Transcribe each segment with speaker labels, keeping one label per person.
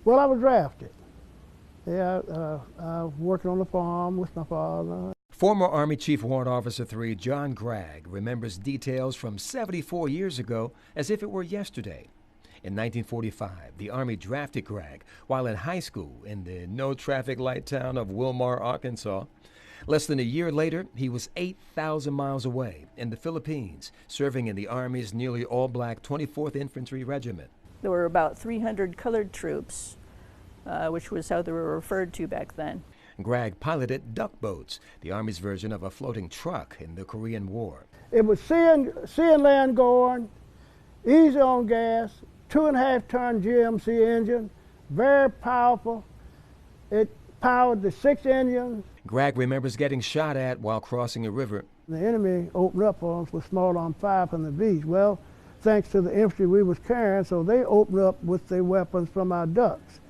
Speaker 1: Well, I was drafted. Yeah, I was working on the farm with my father.
Speaker 2: Former Army Chief Warrant Officer 3 John Gregg remembers details from 74 years ago as if it were yesterday. In 1945, the Army drafted Gregg while in high school in the no-traffic light town of Wilmar, Arkansas. Less than a year later, he was 8,000 miles away in the Philippines, serving in the Army's nearly all-black 24th Infantry Regiment.
Speaker 3: There were about 300 colored troops, which was how they were referred to back then.
Speaker 2: Gregg piloted duck boats, the Army's version of a floating truck in the Korean War.
Speaker 1: It was seeing land going, easy on gas, 2.5-ton GMC engine, very powerful. It powered the 6 engines.
Speaker 2: Gregg remembers getting shot at while crossing a river.
Speaker 1: The enemy opened up on us with small arm fire from the beach. Well, thanks to the infantry we was carrying, so they opened up with their weapons from our ducks.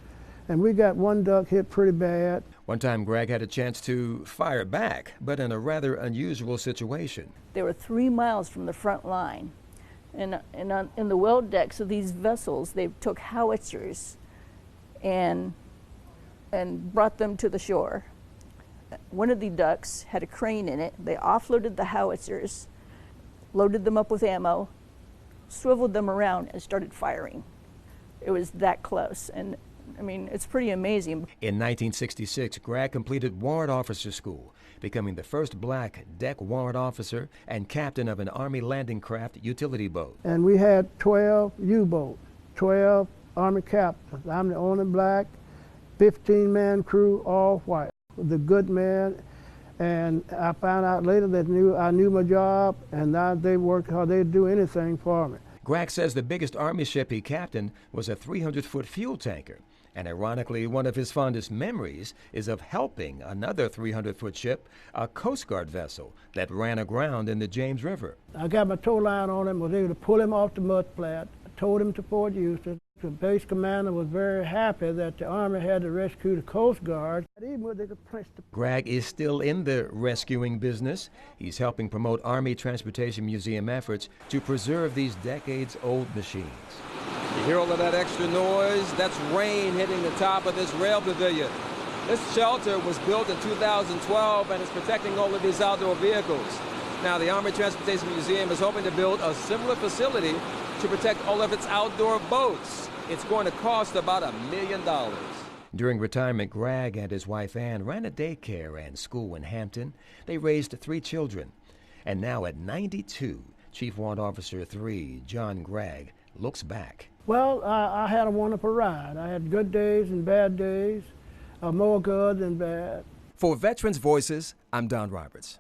Speaker 1: And we got one duck hit pretty bad.
Speaker 2: One time Gregg had a chance to fire back, but in a rather unusual situation.
Speaker 3: They were 3 miles from the front line. And in the well decks of these vessels, they took howitzers and brought them to the shore. One of the ducks had a crane in it. They offloaded the howitzers, loaded them up with ammo, swiveled them around, and started firing. It was that close. And I mean, it's pretty amazing.
Speaker 2: In 1966, Gregg completed Warrant Officer School, becoming the first black deck warrant officer and captain of an Army landing craft utility boat.
Speaker 1: And we had 12 U-boats, 12 Army captains. I'm the only black, 15-man crew, all white. The good men, and I found out later that I knew my job, and now they worked hard. They'd do anything for me.
Speaker 2: Gregg says the biggest Army ship he captained was a 300-foot fuel tanker. And ironically, one of his fondest memories is of helping another 300-foot ship, a Coast Guard vessel that ran aground in the James River.
Speaker 1: I got my tow line on him, was able to pull him off the mud flat, towed him to Fort Houston. The base commander was very happy that the Army had to rescue the Coast Guard.
Speaker 2: Gregg is still in the rescuing business. He's helping promote Army Transportation Museum efforts to preserve ththese decades-old machines.
Speaker 4: You hear all of that extra noise? That's rain hitting the top of this rail pavilion. This shelter was built in 2012 and is protecting all of these outdoor vehicles. Now, the Army Transportation Museum is hoping to build a similar facility to protect all of its outdoor boats. It's going to cost about $1 million.
Speaker 2: During retirement, Gregg and his wife Ann ran a daycare and school in Hampton. They raised 3 children. And now at 92, Chief Warrant Officer 3 John Gregg looks back.
Speaker 1: Well, I had a wonderful ride. I had good days and bad days, more good than bad.
Speaker 2: For Veterans Voices, I'm Don Roberts.